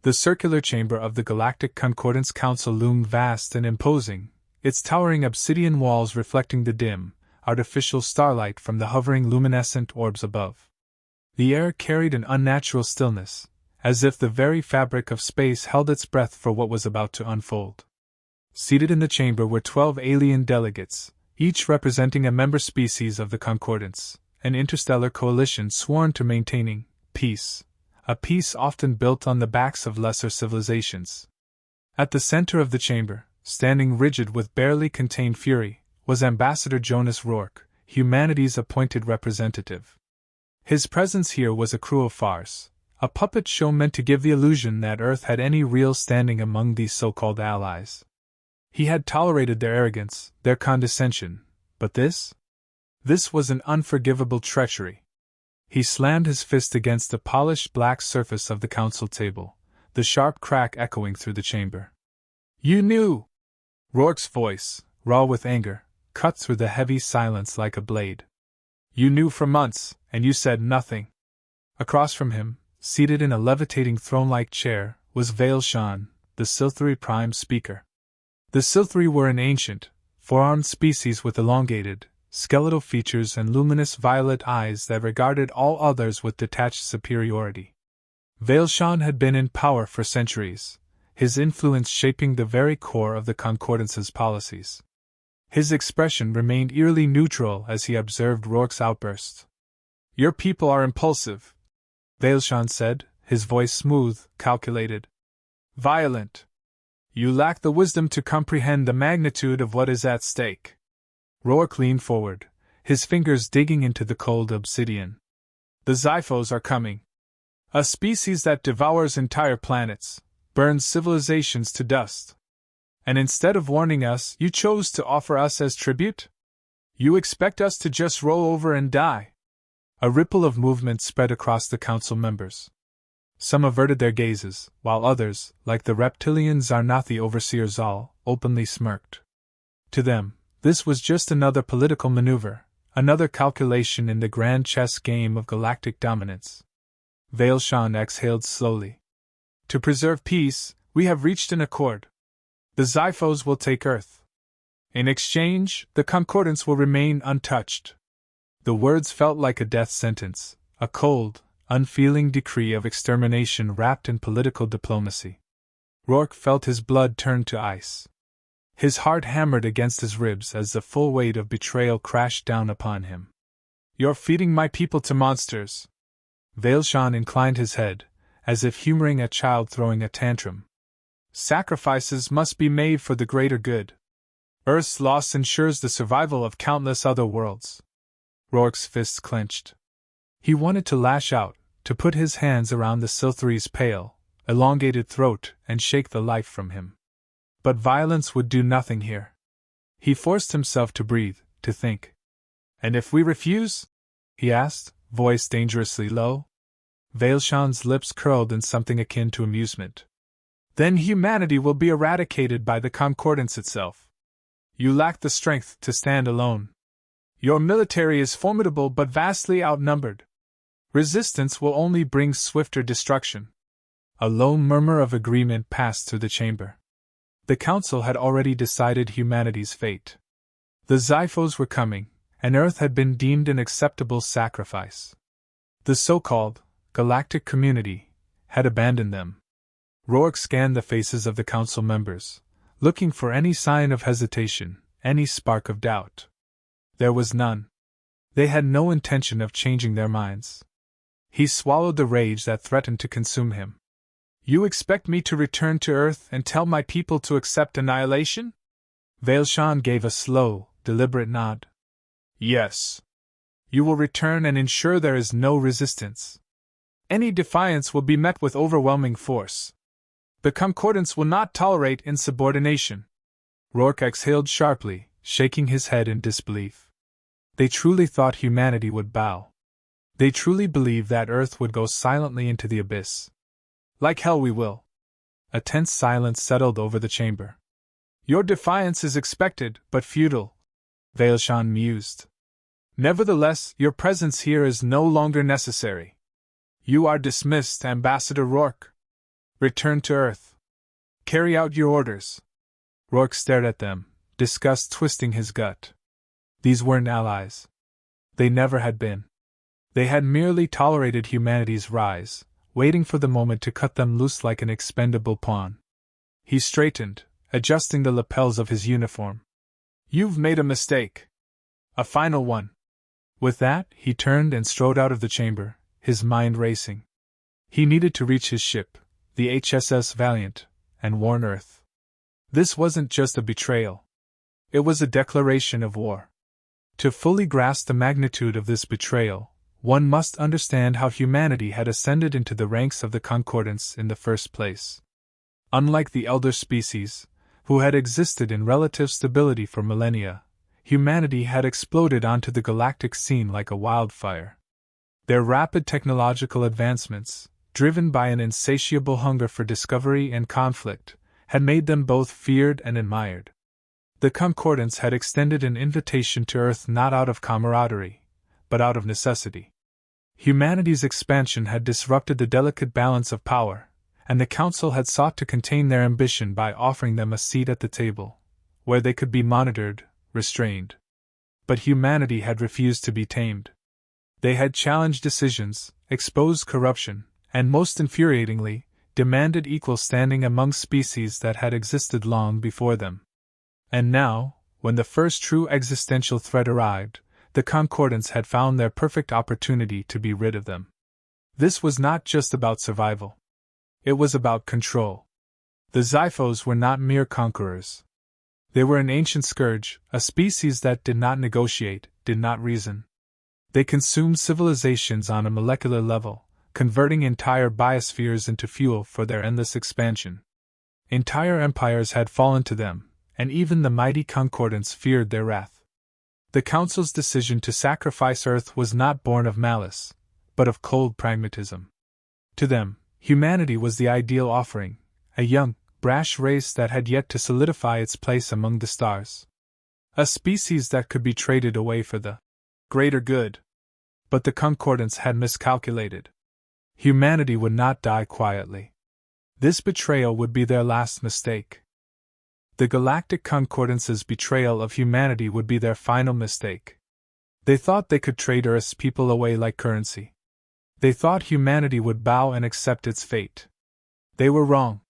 The circular chamber of the Galactic Concordance Council loomed vast and imposing, its towering obsidian walls reflecting the dim, artificial starlight from the hovering luminescent orbs above. The air carried an unnatural stillness, as if the very fabric of space held its breath for what was about to unfold. Seated in the chamber were 12 alien delegates, each representing a member species of the Concordance, an interstellar coalition sworn to maintaining peace, a peace often built on the backs of lesser civilizations. At the center of the chamber, standing rigid with barely contained fury, was Ambassador Jonas Rourke, humanity's appointed representative. His presence here was a cruel farce, a puppet show meant to give the illusion that Earth had any real standing among these so-called allies. He had tolerated their arrogance, their condescension, but this? This was an unforgivable treachery. He slammed his fist against the polished black surface of the council table, the sharp crack echoing through the chamber. "You knew!" Rourke's voice, raw with anger, cut through the heavy silence like a blade. "You knew for months, and you said nothing." Across from him, seated in a levitating throne-like chair, was Veil-Shan, the Silthri Prime Speaker. The Silthri were an ancient, four-armed species with elongated, skeletal features and luminous violet eyes that regarded all others with detached superiority. Veil-Shan had been in power for centuries, his influence shaping the very core of the Concordance's policies. His expression remained eerily neutral as he observed Rourke's outburst. "Your people are impulsive," Veil-Shan said, his voice smooth, calculated. "Violent. You lack the wisdom to comprehend the magnitude of what is at stake." Rourke leaned forward, his fingers digging into the cold obsidian. "The Xyphos are coming. A species that devours entire planets, burns civilizations to dust. And instead of warning us, you chose to offer us as tribute? You expect us to just roll over and die?" A ripple of movement spread across the council members. Some averted their gazes, while others, like the reptilian Zarnathi overseer Zal, openly smirked. To them, this was just another political maneuver, another calculation in the grand chess game of galactic dominance. Veil-Shan exhaled slowly. "To preserve peace, we have reached an accord. The Xyphos will take Earth. In exchange, the Concordance will remain untouched." The words felt like a death sentence, a cold, unfeeling decree of extermination wrapped in political diplomacy. Rourke felt his blood turn to ice. His heart hammered against his ribs as the full weight of betrayal crashed down upon him. "You're feeding my people to monsters." Veil-Shan inclined his head, as if humoring a child throwing a tantrum. "Sacrifices must be made for the greater good. Earth's loss ensures the survival of countless other worlds." Rourke's fists clenched. He wanted to lash out, to put his hands around the Silthri's pale, elongated throat and shake the life from him. But violence would do nothing here. He forced himself to breathe, to think. "And if we refuse?" he asked, voice dangerously low. Veil-Shan's lips curled in something akin to amusement. "Then humanity will be eradicated by the Concordance itself. You lack the strength to stand alone. Your military is formidable but vastly outnumbered. Resistance will only bring swifter destruction." A low murmur of agreement passed through the chamber. The council had already decided humanity's fate. The Xyphos were coming, and Earth had been deemed an acceptable sacrifice. The so-called galactic community had abandoned them. Rourke scanned the faces of the council members, looking for any sign of hesitation, any spark of doubt. There was none. They had no intention of changing their minds. He swallowed the rage that threatened to consume him. "You expect me to return to Earth and tell my people to accept annihilation?" Veil-Shan gave a slow, deliberate nod. "Yes. You will return and ensure there is no resistance. Any defiance will be met with overwhelming force. The Concordance will not tolerate insubordination." Rourke exhaled sharply, shaking his head in disbelief. They truly thought humanity would bow. They truly believed that Earth would go silently into the abyss. "Like hell we will." A tense silence settled over the chamber. "Your defiance is expected, but futile," Veil-Shan mused. "Nevertheless, your presence here is no longer necessary. You are dismissed, Ambassador Rourke." Return to Earth. Carry out your orders. Rourke stared at them, disgust twisting his gut. These weren't allies. They never had been. They had merely tolerated humanity's rise, waiting for the moment to cut them loose like an expendable pawn. He straightened, adjusting the lapels of his uniform. You've made a mistake. A final one. With that, he turned and strode out of the chamber, his mind racing. He needed to reach his ship, the HSS Valiant, and warn Earth. This wasn't just a betrayal. It was a declaration of war. To fully grasp the magnitude of this betrayal, one must understand how humanity had ascended into the ranks of the Concordance in the first place. Unlike the elder species, who had existed in relative stability for millennia, humanity had exploded onto the galactic scene like a wildfire. Their rapid technological advancements, driven by an insatiable hunger for discovery and conflict, had made them both feared and admired. The Concordance had extended an invitation to Earth not out of camaraderie, but out of necessity. Humanity's expansion had disrupted the delicate balance of power, and the Council had sought to contain their ambition by offering them a seat at the table, where they could be monitored, restrained. But humanity had refused to be tamed. They had challenged decisions, exposed corruption, and most infuriatingly, demanded equal standing among species that had existed long before them. And now, when the first true existential threat arrived, the Concordance had found their perfect opportunity to be rid of them. This was not just about survival. It was about control. The Xyphos were not mere conquerors. They were an ancient scourge, a species that did not negotiate, did not reason. They consumed civilizations on a molecular level, converting entire biospheres into fuel for their endless expansion. Entire empires had fallen to them, and even the mighty Concordance feared their wrath. The Council's decision to sacrifice Earth was not born of malice, but of cold pragmatism. To them, humanity was the ideal offering, a young, brash race that had yet to solidify its place among the stars. A species that could be traded away for the greater good. But the Concordance had miscalculated. Humanity would not die quietly. This betrayal would be their last mistake. The Galactic Concordance's betrayal of humanity would be their final mistake. They thought they could trade Earth's people away like currency. They thought humanity would bow and accept its fate. They were wrong.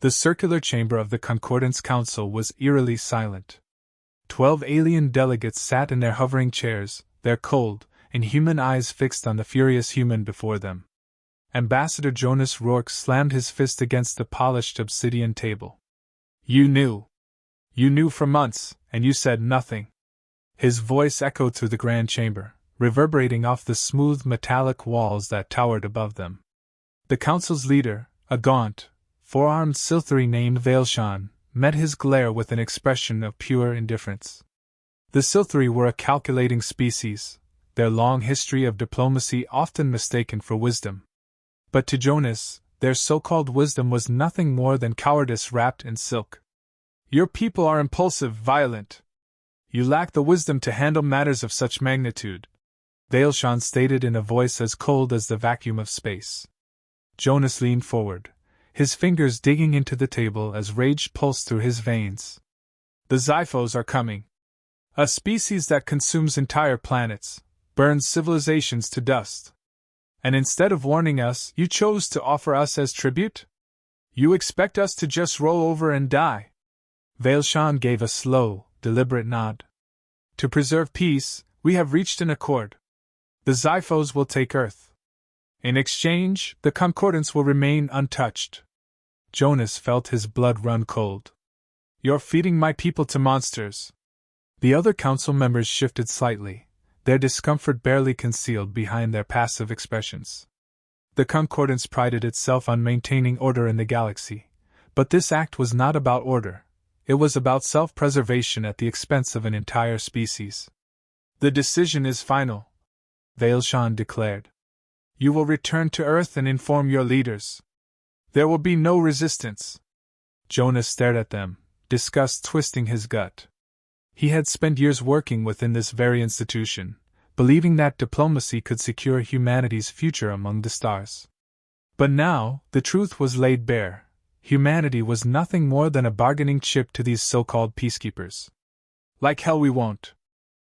The circular chamber of the Concordance Council was eerily silent. 12 alien delegates sat in their hovering chairs, their cold, inhuman eyes fixed on the furious human before them. Ambassador Jonas Rourke slammed his fist against the polished obsidian table. You knew. You knew for months, and you said nothing. His voice echoed through the grand chamber, reverberating off the smooth metallic walls that towered above them. The Council's leader, a gaunt, four-armed Silthri named Veilshan, met his glare with an expression of pure indifference. The Silthri were a calculating species, their long history of diplomacy often mistaken for wisdom. But to Jonas, their so-called wisdom was nothing more than cowardice wrapped in silk. Your people are impulsive, violent. You lack the wisdom to handle matters of such magnitude, Veilshan stated in a voice as cold as the vacuum of space. Jonas leaned forward, his fingers digging into the table as rage pulsed through his veins. The Xyphos are coming. A species that consumes entire planets, burns civilizations to dust. And instead of warning us, you chose to offer us as tribute? You expect us to just roll over and die? Veilshan gave a slow, deliberate nod. To preserve peace, we have reached an accord. The Xyphos will take Earth. In exchange, the Concordance will remain untouched. Jonas felt his blood run cold. You're feeding my people to monsters. The other council members shifted slightly, their discomfort barely concealed behind their passive expressions. The Concordance prided itself on maintaining order in the galaxy, but this act was not about order. It was about self-preservation at the expense of an entire species. The decision is final, Veilshan declared. You will return to Earth and inform your leaders. There will be no resistance. Jonas stared at them, disgust twisting his gut. He had spent years working within this very institution, believing that diplomacy could secure humanity's future among the stars. But now, the truth was laid bare. Humanity was nothing more than a bargaining chip to these so-called peacekeepers. Like hell we won't.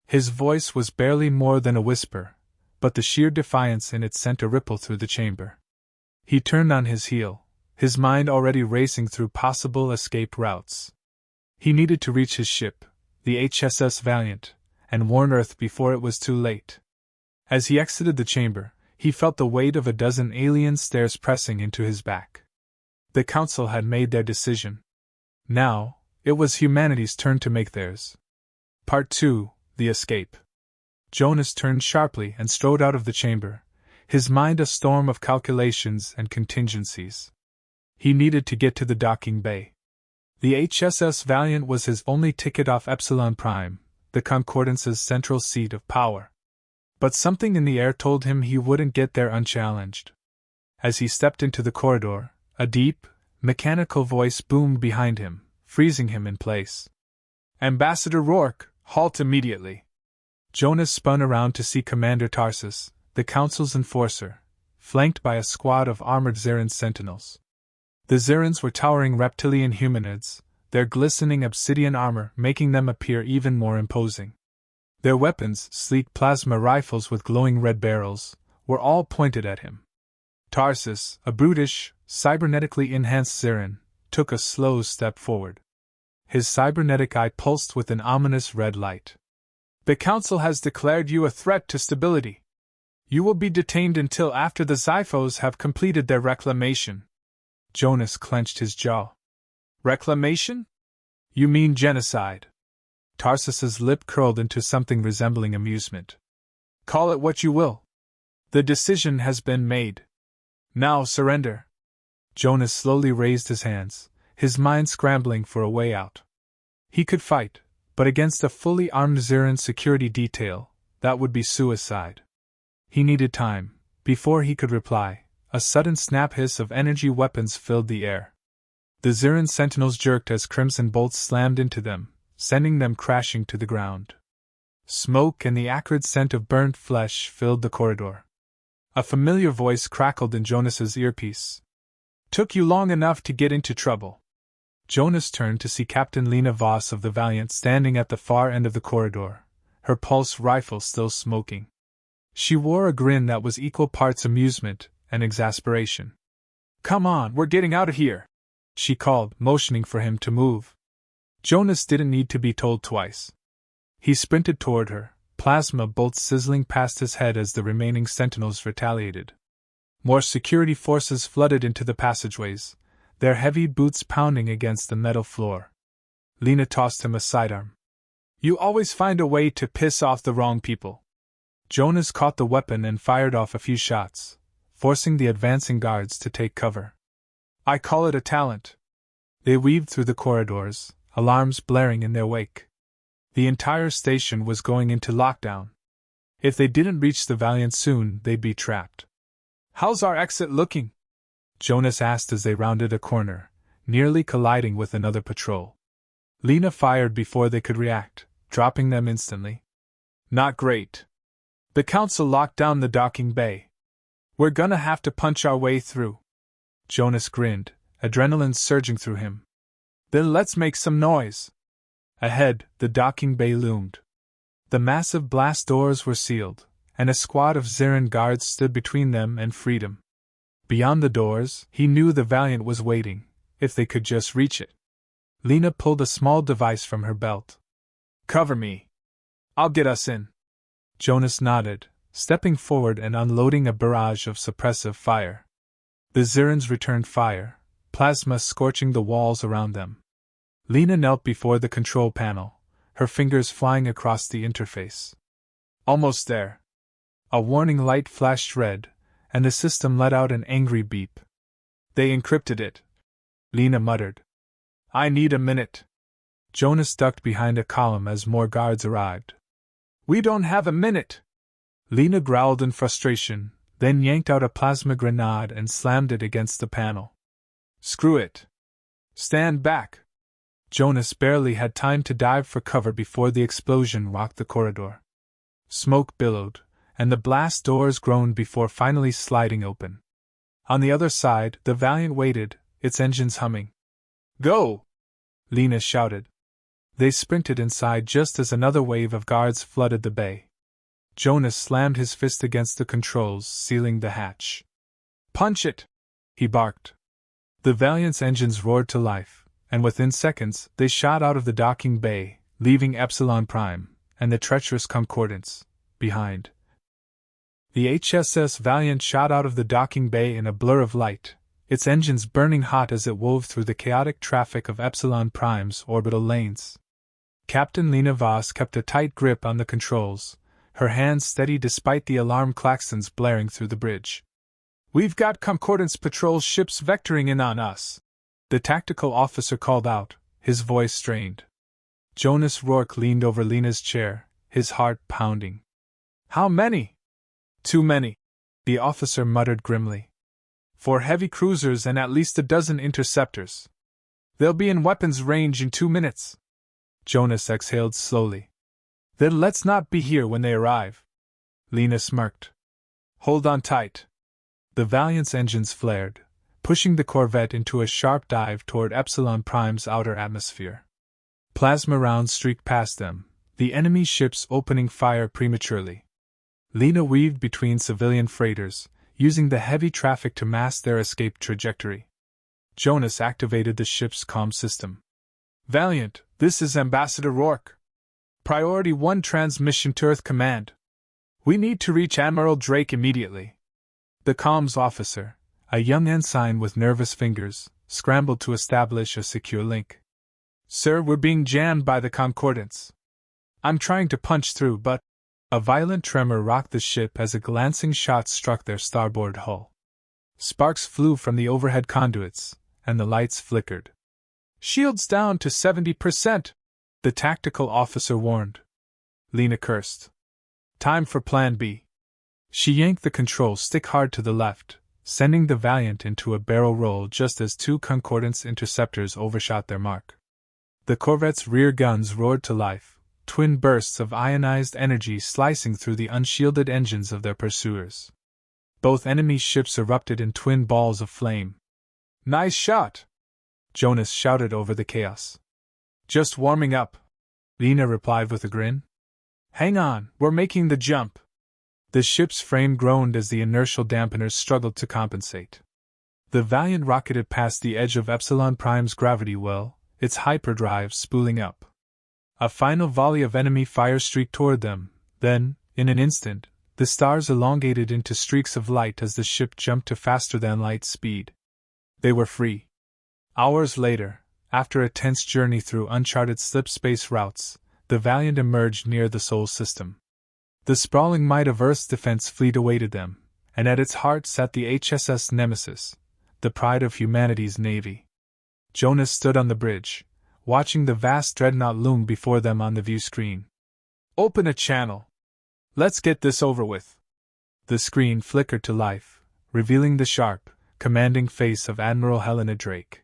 His voice was barely more than a whisper, but the sheer defiance in it sent a ripple through the chamber. He turned on his heel, his mind already racing through possible escape routes. He needed to reach his ship, the HSS Valiant, and warn Earth before it was too late. As he exited the chamber, he felt the weight of a dozen alien stares pressing into his back. The Council had made their decision. Now, it was humanity's turn to make theirs. Part 2: The Escape. Jonas turned sharply and strode out of the chamber, his mind a storm of calculations and contingencies. He needed to get to the docking bay. The HSS Valiant was his only ticket off Epsilon Prime, the Concordance's central seat of power. But something in the air told him he wouldn't get there unchallenged. As he stepped into the corridor, a deep, mechanical voice boomed behind him, freezing him in place. "Ambassador Rourke, halt immediately!" Jonas spun around to see Commander Tarsus, the Council's enforcer, flanked by a squad of armored Xyran sentinels. The Xyrans were towering reptilian humanoids, their glistening obsidian armor making them appear even more imposing. Their weapons, sleek plasma rifles with glowing red barrels, were all pointed at him. Tarsus, a brutish, cybernetically enhanced Xyran, took a slow step forward. His cybernetic eye pulsed with an ominous red light. "The Council has declared you a threat to stability. You will be detained until after the Xyphos have completed their reclamation." Jonas clenched his jaw. "Reclamation? You mean genocide?" Tarsus's lip curled into something resembling amusement. "Call it what you will. The decision has been made. Now surrender." Jonas slowly raised his hands, his mind scrambling for a way out. He could fight, but against a fully armed Xyran security detail, that would be suicide. He needed time. Before he could reply, a sudden snap hiss of energy weapons filled the air. The Xyran sentinels jerked as crimson bolts slammed into them, sending them crashing to the ground. Smoke and the acrid scent of burnt flesh filled the corridor. A familiar voice crackled in Jonas's earpiece. "Took you long enough to get into trouble." Jonas turned to see Captain Lena Voss of the Valiant standing at the far end of the corridor, her pulse rifle still smoking. She wore a grin that was equal parts amusement and exasperation. "Come on, we're getting out of here," she called, motioning for him to move. Jonas didn't need to be told twice. He sprinted toward her, plasma bolts sizzling past his head as the remaining sentinels retaliated. More security forces flooded into the passageways, their heavy boots pounding against the metal floor. Lena tossed him a sidearm. "You always find a way to piss off the wrong people." Jonas caught the weapon and fired off a few shots, forcing the advancing guards to take cover. "I call it a talent." They weaved through the corridors, alarms blaring in their wake. The entire station was going into lockdown. If they didn't reach the Valiant soon, they'd be trapped. "How's our exit looking?" Jonas asked as they rounded a corner, nearly colliding with another patrol. Lena fired before they could react, dropping them instantly. "Not great. The Council locked down the docking bay. We're gonna have to punch our way through." Jonas grinned, adrenaline surging through him. "Then let's make some noise." Ahead, the docking bay loomed. The massive blast doors were sealed, and a squad of Xyran guards stood between them and freedom. Beyond the doors, he knew the Valiant was waiting, if they could just reach it. Lena pulled a small device from her belt. "Cover me. I'll get us in." Jonas nodded, stepping forward and unloading a barrage of suppressive fire. The Xyrans returned fire, plasma scorching the walls around them. Lena knelt before the control panel, her fingers flying across the interface. "Almost there." A warning light flashed red, and the system let out an angry beep. "They encrypted it," Lena muttered. "I need a minute." Jonas ducked behind a column as more guards arrived. "We don't have a minute!" Lena growled in frustration, then yanked out a plasma grenade and slammed it against the panel. "Screw it. Stand back." Jonas barely had time to dive for cover before the explosion rocked the corridor. Smoke billowed, and the blast doors groaned before finally sliding open. On the other side, the Valiant waited, its engines humming. Go! Lena shouted. They sprinted inside just as another wave of guards flooded the bay. Jonas slammed his fist against the controls, sealing the hatch. Punch it! He barked. The Valiant's engines roared to life, and within seconds they shot out of the docking bay, leaving Epsilon Prime and the treacherous Concordance behind. The HSS Valiant shot out of the docking bay in a blur of light, its engines burning hot as it wove through the chaotic traffic of Epsilon Prime's orbital lanes. Captain Lena Voss kept a tight grip on the controls, her hands steady despite the alarm klaxons blaring through the bridge. We've got Concordance patrol ships vectoring in on us, the tactical officer called out, his voice strained. Jonas Rourke leaned over Lena's chair, his heart pounding. How many? Too many, the officer muttered grimly. 4 heavy cruisers and at least a dozen interceptors. They'll be in weapons range in 2 minutes. Jonas exhaled slowly. Then let's not be here when they arrive. Lena smirked. Hold on tight. The Valiant's engines flared, pushing the corvette into a sharp dive toward Epsilon Prime's outer atmosphere. Plasma rounds streaked past them, the enemy ships opening fire prematurely. Lena weaved between civilian freighters, using the heavy traffic to mask their escape trajectory. Jonas activated the ship's comm system. Valiant, this is Ambassador Rourke. Priority 1 transmission to Earth Command. We need to reach Admiral Drake immediately. The comms officer, a young ensign with nervous fingers, scrambled to establish a secure link. Sir, we're being jammed by the Concordance. I'm trying to punch through, but... A violent tremor rocked the ship as a glancing shot struck their starboard hull. Sparks flew from the overhead conduits, and the lights flickered. Shields down to 70%, the tactical officer warned. Lena cursed. Time for Plan B. She yanked the control stick hard to the left, sending the Valiant into a barrel roll just as 2 Concordance interceptors overshot their mark. The corvette's rear guns roared to life, twin bursts of ionized energy slicing through the unshielded engines of their pursuers. Both enemy ships erupted in twin balls of flame. Nice shot! Jonas shouted over the chaos. Just warming up, Lena replied with a grin. Hang on, we're making the jump. The ship's frame groaned as the inertial dampeners struggled to compensate. The Valiant rocketed past the edge of Epsilon Prime's gravity well, its hyperdrive spooling up. A final volley of enemy fire streaked toward them, then, in an instant, the stars elongated into streaks of light as the ship jumped to faster-than-light speed. They were free. Hours later, after a tense journey through uncharted slip-space routes, the Valiant emerged near the Sol system. The sprawling might of Earth's defense fleet awaited them, and at its heart sat the HSS Nemesis, the pride of humanity's navy. Jonas stood on the bridge, watching the vast dreadnought loom before them on the view screen. Open a channel. Let's get this over with. The screen flickered to life, revealing the sharp, commanding face of Admiral Helena Drake.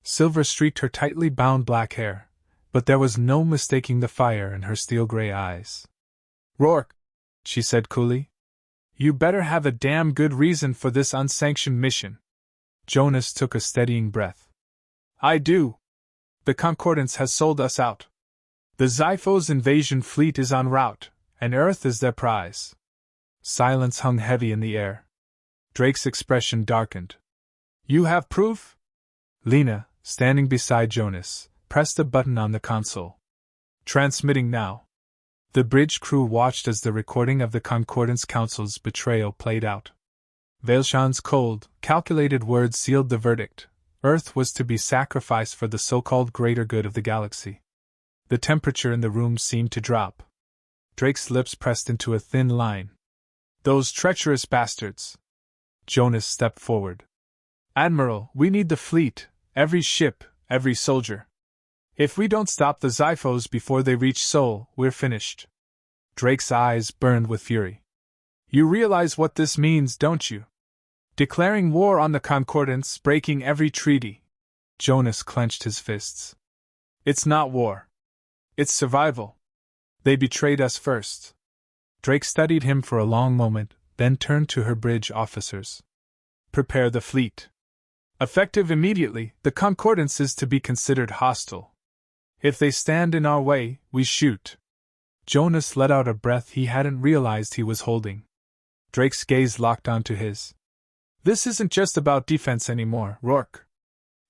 Silver streaked her tightly bound black hair, but there was no mistaking the fire in her steel-gray eyes. Rourke, she said coolly. You better have a damn good reason for this unsanctioned mission. Jonas took a steadying breath. I do. The Concordance has sold us out. The Xyphos invasion fleet is en route, and Earth is their prize. Silence hung heavy in the air. Drake's expression darkened. You have proof? Lena, standing beside Jonas, pressed a button on the console. Transmitting now. The bridge crew watched as the recording of the Concordance Council's betrayal played out. Veilshan's cold, calculated words sealed the verdict. Earth was to be sacrificed for the so-called greater good of the galaxy. The temperature in the room seemed to drop. Drake's lips pressed into a thin line. Those treacherous bastards! Jonas stepped forward. Admiral, we need the fleet, every ship, every soldier. If we don't stop the Xyphos before they reach Sol, we're finished. Drake's eyes burned with fury. You realize what this means, don't you? Declaring war on the Concordance, breaking every treaty. Jonas clenched his fists. It's not war. It's survival. They betrayed us first. Drake studied him for a long moment, then turned to her bridge officers. Prepare the fleet. Effective immediately, the Concordance is to be considered hostile. If they stand in our way, we shoot. Jonas let out a breath he hadn't realized he was holding. Drake's gaze locked onto his. This isn't just about defense anymore, Rourke.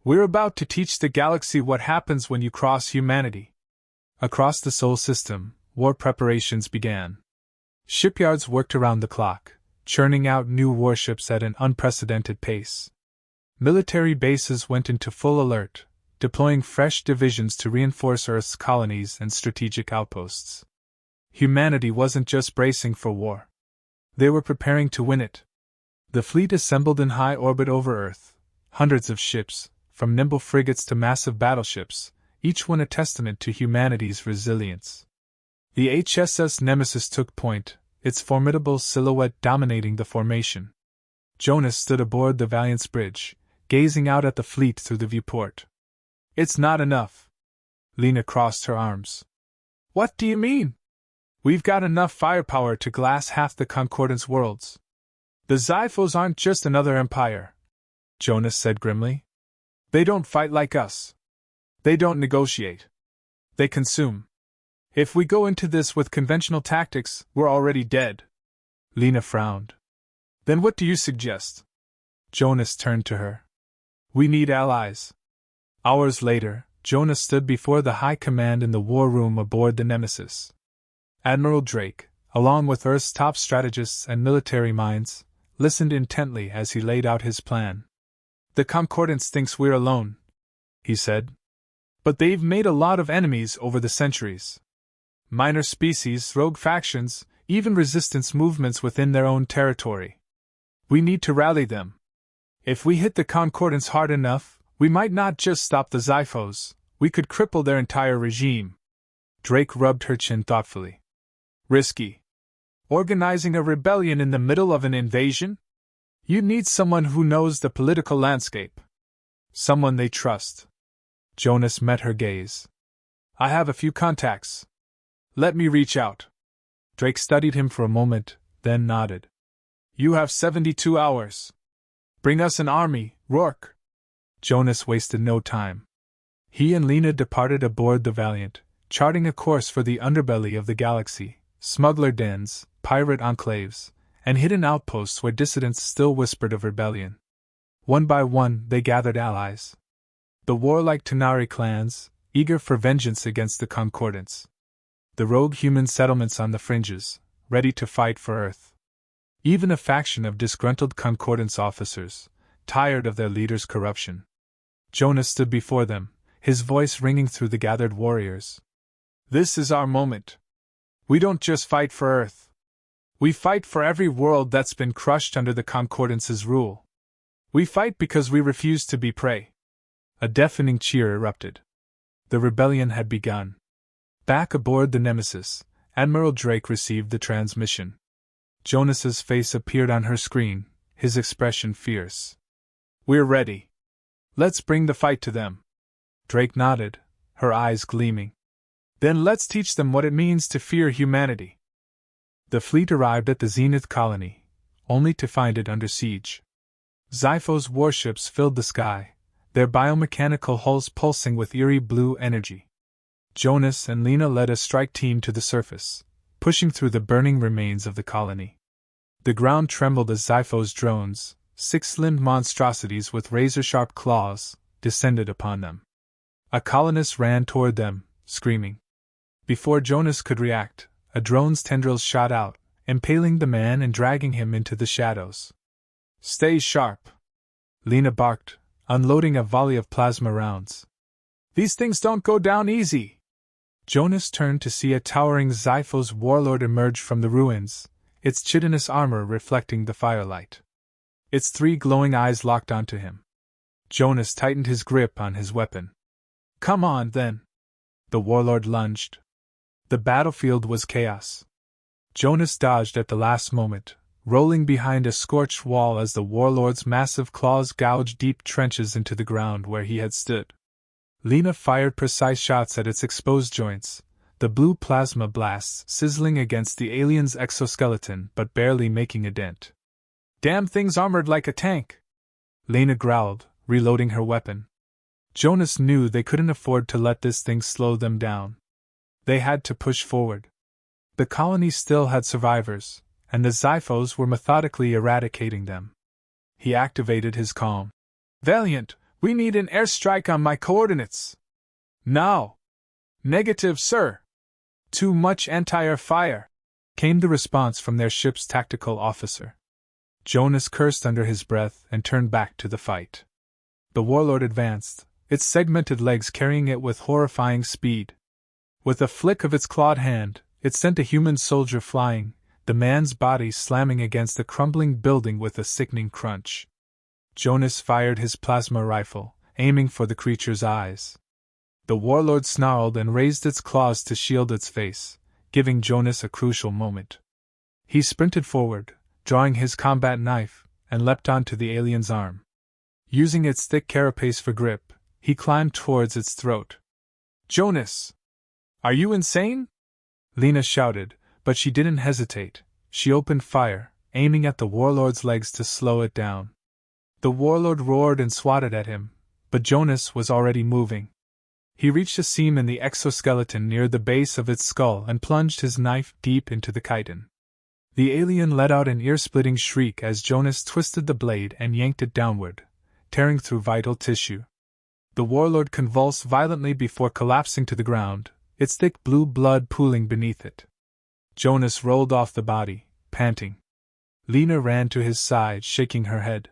We're about to teach the galaxy what happens when you cross humanity. Across the Sol system, war preparations began. Shipyards worked around the clock, churning out new warships at an unprecedented pace. Military bases went into full alert, deploying fresh divisions to reinforce Earth's colonies and strategic outposts. Humanity wasn't just bracing for war. They were preparing to win it. The fleet assembled in high orbit over Earth, hundreds of ships, from nimble frigates to massive battleships, each one a testament to humanity's resilience. The HSS Nemesis took point, its formidable silhouette dominating the formation. Jonas stood aboard the Valiant's bridge, gazing out at the fleet through the viewport. It's not enough. Lena crossed her arms. What do you mean? We've got enough firepower to glass half the Concordance worlds. The Xyphos aren't just another empire, Jonas said grimly. They don't fight like us. They don't negotiate. They consume. If we go into this with conventional tactics, we're already dead. Lena frowned. Then what do you suggest? Jonas turned to her. We need allies. Hours later, Jonas stood before the high command in the war room aboard the Nemesis. Admiral Drake, along with Earth's top strategists and military minds, listened intently as he laid out his plan. The Concordance thinks we're alone, he said. But they've made a lot of enemies over the centuries. Minor species, rogue factions, even resistance movements within their own territory. We need to rally them. If we hit the Concordance hard enough, we might not just stop the Xyphos, we could cripple their entire regime. Drake rubbed her chin thoughtfully. Risky. Organizing a rebellion in the middle of an invasion? You need someone who knows the political landscape. Someone they trust. Jonas met her gaze. I have a few contacts. Let me reach out. Drake studied him for a moment, then nodded. You have 72 hours. Bring us an army, Rourke. Jonas wasted no time. He and Lena departed aboard the Valiant, charting a course for the underbelly of the galaxy, smuggler dens, pirate enclaves, and hidden outposts where dissidents still whispered of rebellion. One by one, they gathered allies. The warlike Tanari clans, eager for vengeance against the Concordance. The rogue human settlements on the fringes, ready to fight for Earth. Even a faction of disgruntled Concordance officers, tired of their leader's corruption. Jonas stood before them, his voice ringing through the gathered warriors. This is our moment. We don't just fight for Earth. We fight for every world that's been crushed under the Concordance's rule. We fight because we refuse to be prey. A deafening cheer erupted. The rebellion had begun. Back aboard the Nemesis, Admiral Drake received the transmission. Jonas's face appeared on her screen, his expression fierce. We're ready. Let's bring the fight to them. Drake nodded, her eyes gleaming. Then let's teach them what it means to fear humanity. The fleet arrived at the Zenith colony, only to find it under siege. Xyphos warships filled the sky, their biomechanical hulls pulsing with eerie blue energy. Jonas and Lena led a strike team to the surface, pushing through the burning remains of the colony. The ground trembled as Xyphos drones, six-limbed monstrosities with razor-sharp claws, descended upon them. A colonist ran toward them, screaming. Before Jonas could react, a drone's tendrils shot out, impaling the man and dragging him into the shadows. Stay sharp, Lena barked, unloading a volley of plasma rounds. These things don't go down easy. Jonas turned to see a towering Xyphos warlord emerge from the ruins, its chitinous armor reflecting the firelight. Its three glowing eyes locked onto him. Jonas tightened his grip on his weapon. Come on, then. The warlord lunged. The battlefield was chaos. Jonas dodged at the last moment, rolling behind a scorched wall as the warlord's massive claws gouged deep trenches into the ground where he had stood. Lena fired precise shots at its exposed joints, the blue plasma blasts sizzling against the alien's exoskeleton but barely making a dent. Damn thing's armored like a tank, Lena growled, reloading her weapon. Jonas knew they couldn't afford to let this thing slow them down. They had to push forward. The colony still had survivors, and the Xyphos were methodically eradicating them. He activated his comm. "Valiant, we need an airstrike on my coordinates." "Now." "Negative, sir." "Too much anti-air fire," came the response from their ship's tactical officer. Jonas cursed under his breath and turned back to the fight. The warlord advanced, its segmented legs carrying it with horrifying speed. With a flick of its clawed hand, it sent a human soldier flying, the man's body slamming against the crumbling building with a sickening crunch. Jonas fired his plasma rifle, aiming for the creature's eyes. The warlord snarled and raised its claws to shield its face, giving Jonas a crucial moment. He sprinted forward, drawing his combat knife, and leapt onto the alien's arm. Using its thick carapace for grip, he climbed towards its throat. "Jonas! Are you insane?" Lena shouted, but she didn't hesitate. She opened fire, aiming at the warlord's legs to slow it down. The warlord roared and swatted at him, but Jonas was already moving. He reached a seam in the exoskeleton near the base of its skull and plunged his knife deep into the chitin. The alien let out an ear-splitting shriek as Jonas twisted the blade and yanked it downward, tearing through vital tissue. The warlord convulsed violently before collapsing to the ground, its thick blue blood pooling beneath it. Jonas rolled off the body, panting. Lena ran to his side, shaking her head.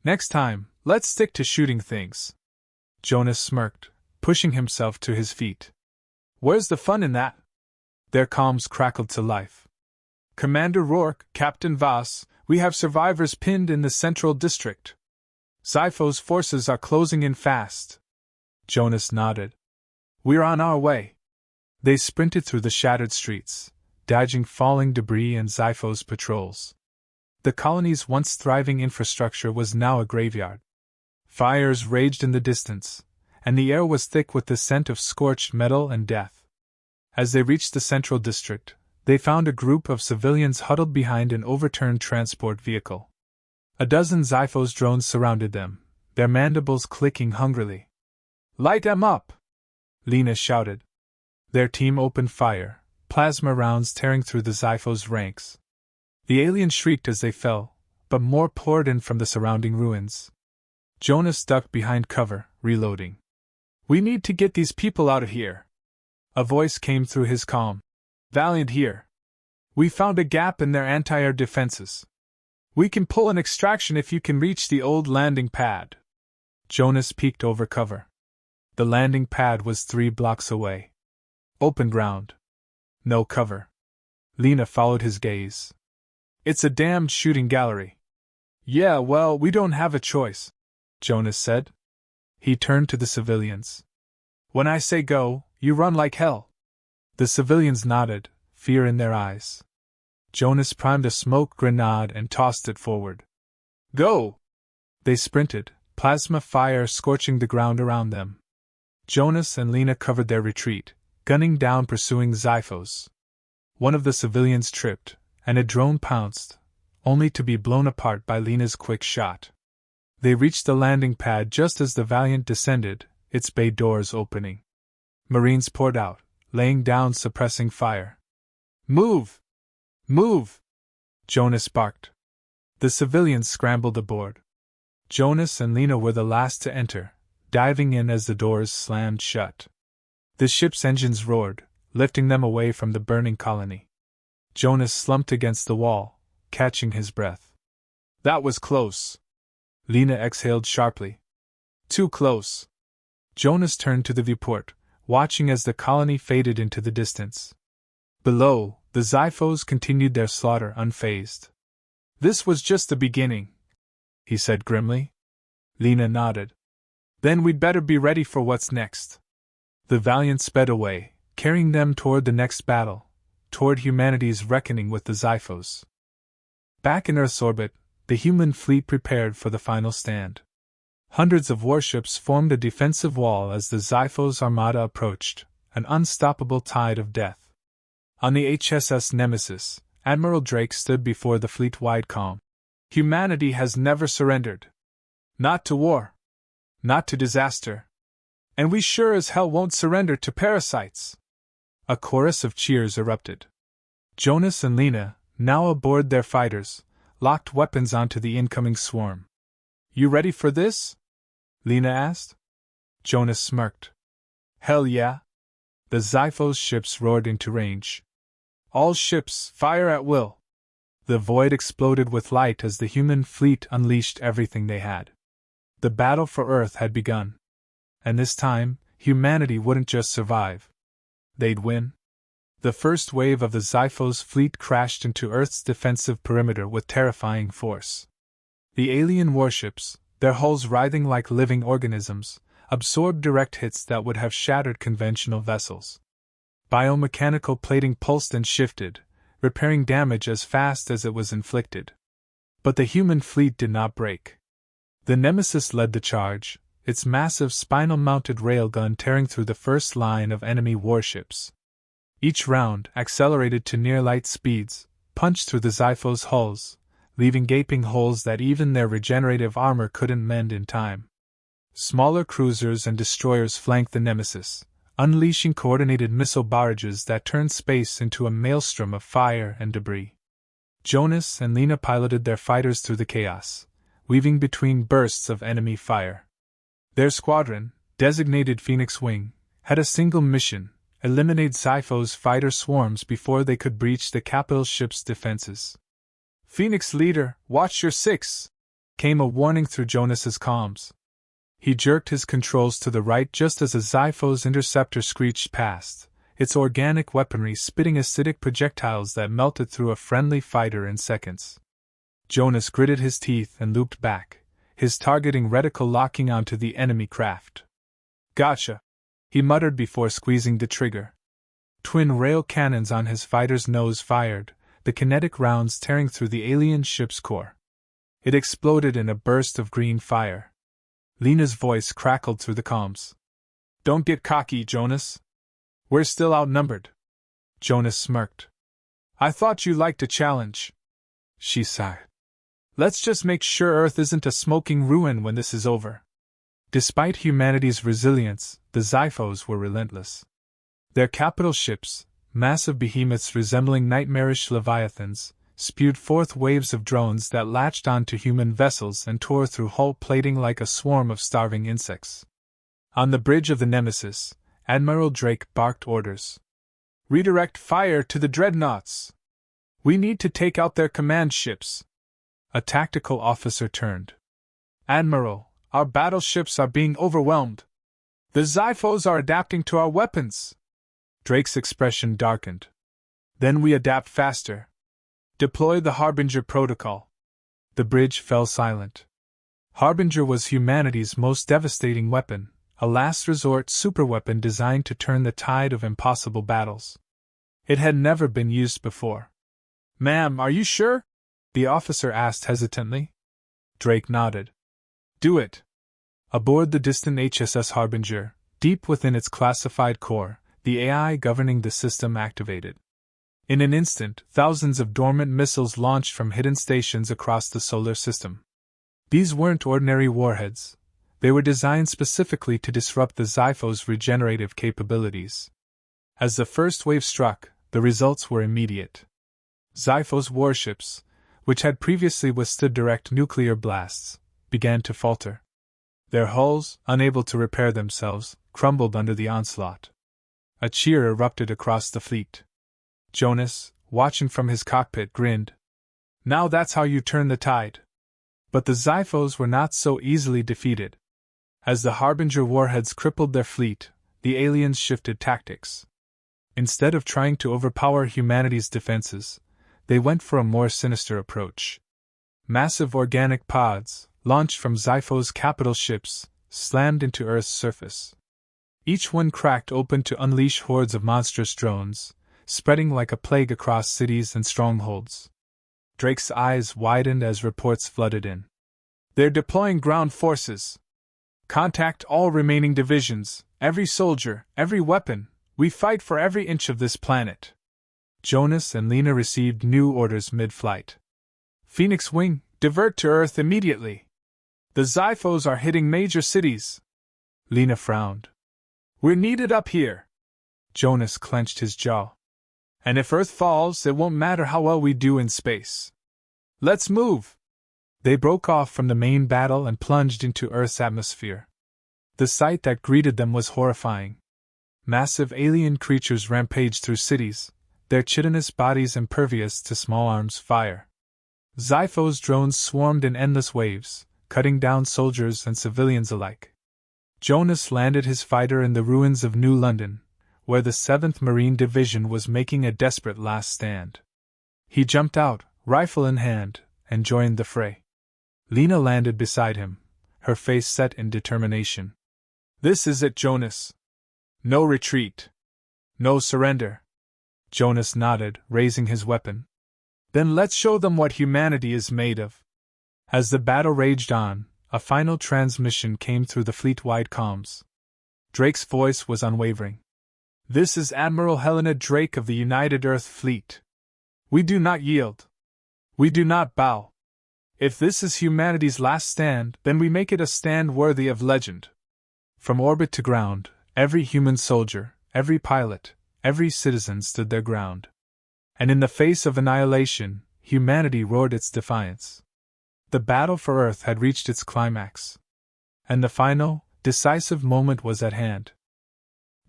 "Next time, let's stick to shooting things." Jonas smirked, pushing himself to his feet. "Where's the fun in that?" Their comms crackled to life. "Commander Rourke, Captain Voss, we have survivors pinned in the central district. Xyphos forces are closing in fast." Jonas nodded. "We're on our way." They sprinted through the shattered streets, dodging falling debris and Xyphos patrols. The colony's once thriving infrastructure was now a graveyard. Fires raged in the distance, and the air was thick with the scent of scorched metal and death. As they reached the central district, they found a group of civilians huddled behind an overturned transport vehicle. A dozen Xyphos drones surrounded them, their mandibles clicking hungrily. "Light 'em up!" Lena shouted. Their team opened fire, plasma rounds tearing through the Xyphos' ranks. The aliens shrieked as they fell, but more poured in from the surrounding ruins. Jonas ducked behind cover, reloading. "We need to get these people out of here." A voice came through his comm. "Valiant here. We found a gap in their anti-air defenses. We can pull an extraction if you can reach the old landing pad." Jonas peeked over cover. The landing pad was 3 blocks away. Open ground. No cover. Lena followed his gaze. "It's a damned shooting gallery." "Yeah, well, we don't have a choice," Jonas said. He turned to the civilians. "When I say go, you run like hell." The civilians nodded, fear in their eyes. Jonas primed a smoke grenade and tossed it forward. "Go!" They sprinted, plasma fire scorching the ground around them. Jonas and Lena covered their retreat, gunning down pursuing Xyphos. One of the civilians tripped, and a drone pounced, only to be blown apart by Lena's quick shot. They reached the landing pad just as the Valiant descended, its bay doors opening. Marines poured out, laying down suppressing fire. "Move! Move!" Jonas barked. The civilians scrambled aboard. Jonas and Lena were the last to enter, diving in as the doors slammed shut. The ship's engines roared, lifting them away from the burning colony. Jonas slumped against the wall, catching his breath. "That was close." Lena exhaled sharply. "Too close." Jonas turned to the viewport, watching as the colony faded into the distance. Below, the Xyphos continued their slaughter unfazed. "This was just the beginning," he said grimly. Lena nodded. "Then we'd better be ready for what's next." The Valiant sped away, carrying them toward the next battle, toward humanity's reckoning with the Xyphos. Back in Earth's orbit, the human fleet prepared for the final stand. Hundreds of warships formed a defensive wall as the Xyphos armada approached, an unstoppable tide of death. On the HSS Nemesis, Admiral Drake stood before the fleet-wide comm. "Humanity has never surrendered. Not to war. Not to disaster. And we sure as hell won't surrender to parasites. A chorus of cheers erupted. Jonas and Lena, now aboard their fighters, locked weapons onto the incoming swarm. You ready for this? Lena asked. Jonas smirked. Hell yeah. The Xyphos ships roared into range. All ships, fire at will. The void exploded with light as the human fleet unleashed everything they had. The battle for Earth had begun. And this time, humanity wouldn't just survive. They'd win. The first wave of the Xyphos fleet crashed into Earth's defensive perimeter with terrifying force. The alien warships, their hulls writhing like living organisms, absorbed direct hits that would have shattered conventional vessels. Biomechanical plating pulsed and shifted, repairing damage as fast as it was inflicted. But the human fleet did not break. The Nemesis led the charge, its massive spinal-mounted railgun tearing through the first line of enemy warships. Each round, accelerated to near-light speeds, punched through the Xyphos hulls, leaving gaping holes that even their regenerative armor couldn't mend in time. Smaller cruisers and destroyers flanked the Nemesis, unleashing coordinated missile barrages that turned space into a maelstrom of fire and debris. Jonas and Lena piloted their fighters through the chaos, weaving between bursts of enemy fire. Their squadron, designated Phoenix Wing, had a single mission: eliminate Xyphos fighter swarms before they could breach the capital ship's defenses. Phoenix Leader, watch your six! Came a warning through Jonas's comms. He jerked his controls to the right just as a Xyphos interceptor screeched past, its organic weaponry spitting acidic projectiles that melted through a friendly fighter in seconds. Jonas gritted his teeth and looped back, his targeting reticle locking onto the enemy craft. Gotcha, he muttered before squeezing the trigger. Twin rail cannons on his fighter's nose fired, the kinetic rounds tearing through the alien ship's core. It exploded in a burst of green fire. Lena's voice crackled through the comms. Don't get cocky, Jonas. We're still outnumbered. Jonas smirked. I thought you liked a challenge. She sighed. Let's just make sure Earth isn't a smoking ruin when this is over. Despite humanity's resilience, the Xyphos were relentless. Their capital ships, massive behemoths resembling nightmarish leviathans, spewed forth waves of drones that latched onto human vessels and tore through hull plating like a swarm of starving insects. On the bridge of the Nemesis, Admiral Drake barked orders. Redirect fire to the dreadnoughts! We need to take out their command ships. A tactical officer turned. Admiral, our battleships are being overwhelmed. The Xyphos are adapting to our weapons. Drake's expression darkened. Then we adapt faster. Deploy the Harbinger protocol. The bridge fell silent. Harbinger was humanity's most devastating weapon, a last-resort superweapon designed to turn the tide of impossible battles. It had never been used before. Ma'am, are you sure? The officer asked hesitantly. Drake nodded. Do it. Aboard the distant HSS Harbinger, deep within its classified core, the AI governing the system activated. In an instant, thousands of dormant missiles launched from hidden stations across the solar system. These weren't ordinary warheads. They were designed specifically to disrupt the Xyphos' regenerative capabilities. As the first wave struck, the results were immediate. Xyphos warships, which had previously withstood direct nuclear blasts, began to falter. Their hulls, unable to repair themselves, crumbled under the onslaught. A cheer erupted across the fleet. Jonas, watching from his cockpit, grinned. Now that's how you turn the tide. But the Xyphos were not so easily defeated. As the Harbinger warheads crippled their fleet, the aliens shifted tactics. Instead of trying to overpower humanity's defenses, they went for a more sinister approach. Massive organic pods, launched from Xyphos' capital ships, slammed into Earth's surface. Each one cracked open to unleash hordes of monstrous drones, spreading like a plague across cities and strongholds. Drake's eyes widened as reports flooded in. They're deploying ground forces. Contact all remaining divisions, every soldier, every weapon. We fight for every inch of this planet. Jonas and Lena received new orders mid-flight. Phoenix Wing, divert to Earth immediately. The Xyphos are hitting major cities. Lena frowned. We're needed up here. Jonas clenched his jaw. And if Earth falls, it won't matter how well we do in space. Let's move. They broke off from the main battle and plunged into Earth's atmosphere. The sight that greeted them was horrifying. Massive alien creatures rampaged through cities, their chitinous bodies impervious to small arms fire. Xyphos drones swarmed in endless waves, cutting down soldiers and civilians alike. Jonas landed his fighter in the ruins of New London, where the 7th Marine Division was making a desperate last stand. He jumped out, rifle in hand, and joined the fray. Lena landed beside him, her face set in determination. This is it, Jonas. No retreat. No surrender. Jonas nodded, raising his weapon. Then let's show them what humanity is made of. As the battle raged on, a final transmission came through the fleet-wide comms. Drake's voice was unwavering. This is Admiral Helena Drake of the United Earth Fleet. We do not yield. We do not bow. If this is humanity's last stand, then we make it a stand worthy of legend. From orbit to ground, every human soldier, every pilot, every citizen stood their ground. And in the face of annihilation, humanity roared its defiance. The battle for Earth had reached its climax. And the final, decisive moment was at hand.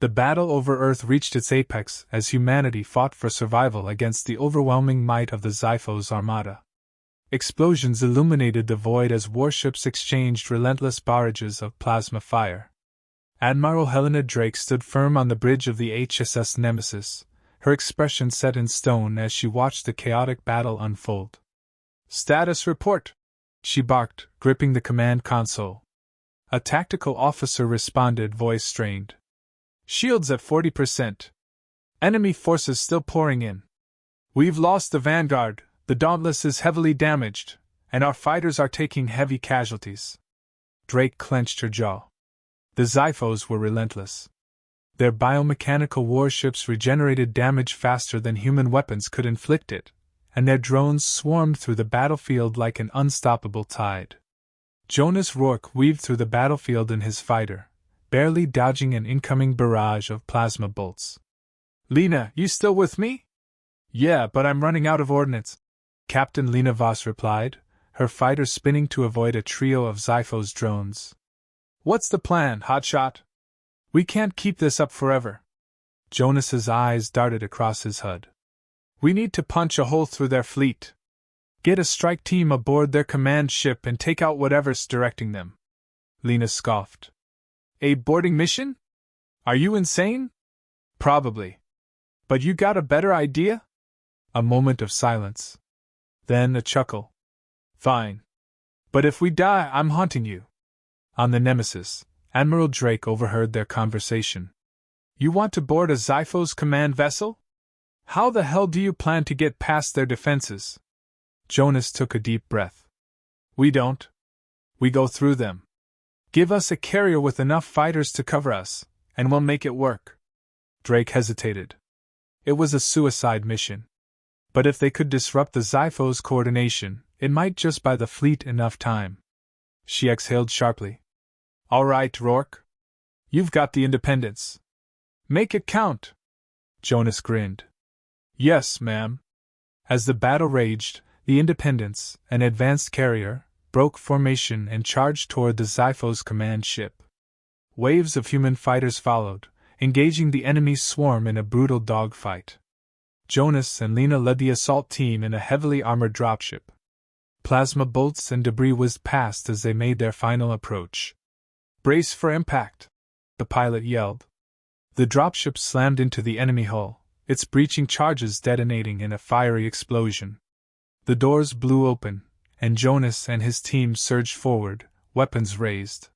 The battle over Earth reached its apex as humanity fought for survival against the overwhelming might of the Xyphos armada. Explosions illuminated the void as warships exchanged relentless barrages of plasma fire. Admiral Helena Drake stood firm on the bridge of the HSS Nemesis, her expression set in stone as she watched the chaotic battle unfold. "Status report," she barked, gripping the command console. A tactical officer responded, voice strained. "Shields at 40%. Enemy forces still pouring in. We've lost the vanguard, the Dauntless is heavily damaged, and our fighters are taking heavy casualties." Drake clenched her jaw. The Xyphos were relentless. Their biomechanical warships regenerated damage faster than human weapons could inflict it, and their drones swarmed through the battlefield like an unstoppable tide. Jonas Rourke weaved through the battlefield in his fighter, barely dodging an incoming barrage of plasma bolts. "Lena, you still with me?" "Yeah, but I'm running out of ordnance," Captain Lena Voss replied, her fighter spinning to avoid a trio of Xyphos drones. "What's the plan, hotshot? We can't keep this up forever." Jonas's eyes darted across his HUD. "We need to punch a hole through their fleet. Get a strike team aboard their command ship and take out whatever's directing them." Lena scoffed. "A boarding mission? Are you insane?" "Probably. But you got a better idea?" A moment of silence. Then a chuckle. "Fine. But if we die, I'm haunting you." On the Nemesis, Admiral Drake overheard their conversation. "You want to board a Xyphos command vessel? How the hell do you plan to get past their defenses?" Jonas took a deep breath. "We don't. We go through them. Give us a carrier with enough fighters to cover us, and we'll make it work." Drake hesitated. It was a suicide mission. But if they could disrupt the Xyphos coordination, it might just buy the fleet enough time. She exhaled sharply. "All right, Rourke. You've got the independence. Make it count." Jonas grinned. "Yes, ma'am." As the battle raged, the Independence, an advanced carrier, broke formation and charged toward the Xyphos command ship. Waves of human fighters followed, engaging the enemy's swarm in a brutal dogfight. Jonas and Lena led the assault team in a heavily armored dropship. Plasma bolts and debris whizzed past as they made their final approach. "Brace for impact," the pilot yelled. The dropship slammed into the enemy hull, its breaching charges detonating in a fiery explosion. The doors blew open, and Jonas and his team surged forward, weapons raised.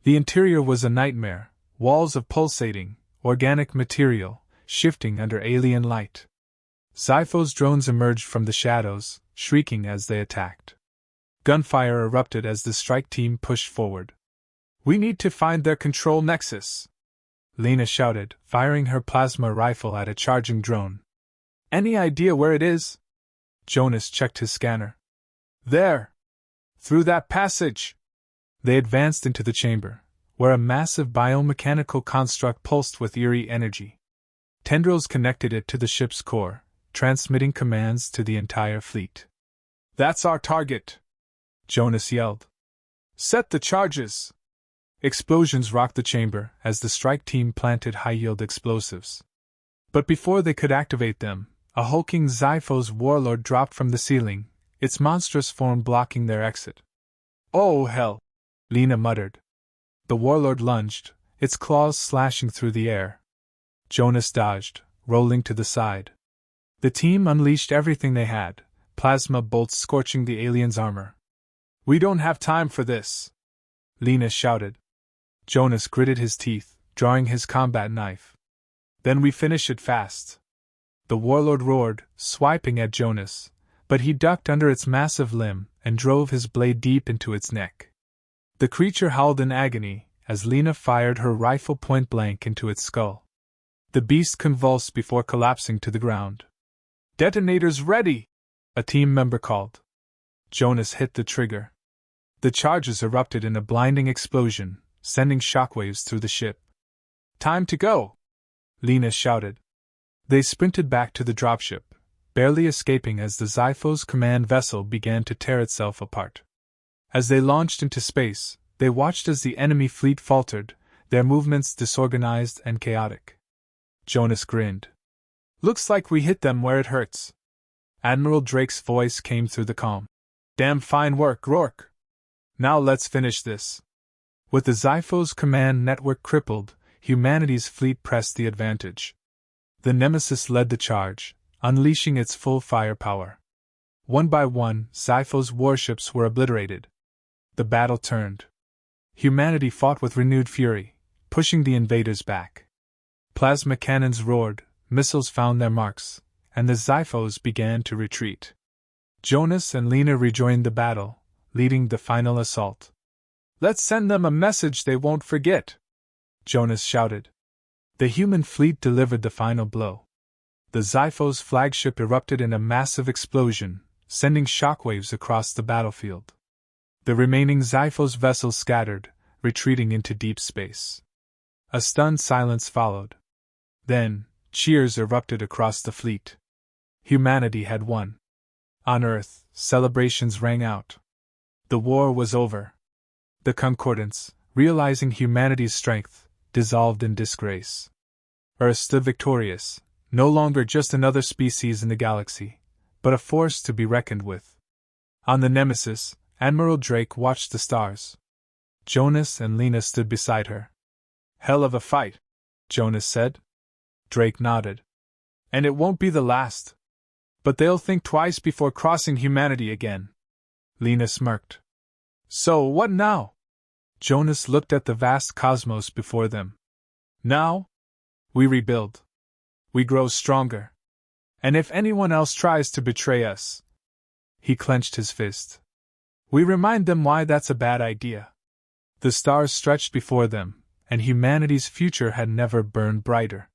The interior was a nightmare, walls of pulsating, organic material, shifting under alien light. Xyphos drones emerged from the shadows, shrieking as they attacked. Gunfire erupted as the strike team pushed forward. "We need to find their control nexus," Lena shouted, firing her plasma rifle at a charging drone. "Any idea where it is?" Jonas checked his scanner. "There! Through that passage!" They advanced into the chamber, where a massive biomechanical construct pulsed with eerie energy. Tendrils connected it to the ship's core, transmitting commands to the entire fleet. "That's our target!" Jonas yelled. "Set the charges!" Explosions rocked the chamber as the strike team planted high-yield explosives. But before they could activate them, a hulking Xyphos warlord dropped from the ceiling, its monstrous form blocking their exit. "Oh hell!" Lena muttered. The warlord lunged, its claws slashing through the air. Jonas dodged, rolling to the side. The team unleashed everything they had, plasma bolts scorching the alien's armor. "We don't have time for this!" Lena shouted. Jonas gritted his teeth, drawing his combat knife. "Then we finish it fast." The warlord roared, swiping at Jonas, but he ducked under its massive limb and drove his blade deep into its neck. The creature howled in agony as Lena fired her rifle point blank into its skull. The beast convulsed before collapsing to the ground. "Detonators ready!" a team member called. Jonas hit the trigger. The charges erupted in a blinding explosion, sending shockwaves through the ship. "Time to go!" Lena shouted. They sprinted back to the dropship, barely escaping as the Xyphos command vessel began to tear itself apart. As they launched into space, they watched as the enemy fleet faltered, their movements disorganized and chaotic. Jonas grinned. "Looks like we hit them where it hurts." Admiral Drake's voice came through the calm. "Damn fine work, Rourke. Now let's finish this." With the Xyphos command network crippled, humanity's fleet pressed the advantage. The Nemesis led the charge, unleashing its full firepower. One by one, Xyphos warships were obliterated. The battle turned. Humanity fought with renewed fury, pushing the invaders back. Plasma cannons roared, missiles found their marks, and the Xyphos began to retreat. Jonas and Lena rejoined the battle, leading the final assault. "Let's send them a message they won't forget," Jonas shouted. The human fleet delivered the final blow. The Xyphos flagship erupted in a massive explosion, sending shockwaves across the battlefield. The remaining Xyphos vessels scattered, retreating into deep space. A stunned silence followed. Then, cheers erupted across the fleet. Humanity had won. On Earth, celebrations rang out. The war was over. The Concordance, realizing humanity's strength, dissolved in disgrace. Earth stood victorious, no longer just another species in the galaxy, but a force to be reckoned with. On the Nemesis, Admiral Drake watched the stars. Jonas and Lena stood beside her. "Hell of a fight," Jonas said. Drake nodded. "And it won't be the last. But they'll think twice before crossing humanity again." Lena smirked. "So what now?" Jonas looked at the vast cosmos before them. "Now? We rebuild. We grow stronger. And if anyone else tries to betray us," he clenched his fist, "we remind them why that's a bad idea." The stars stretched before them, and humanity's future had never burned brighter.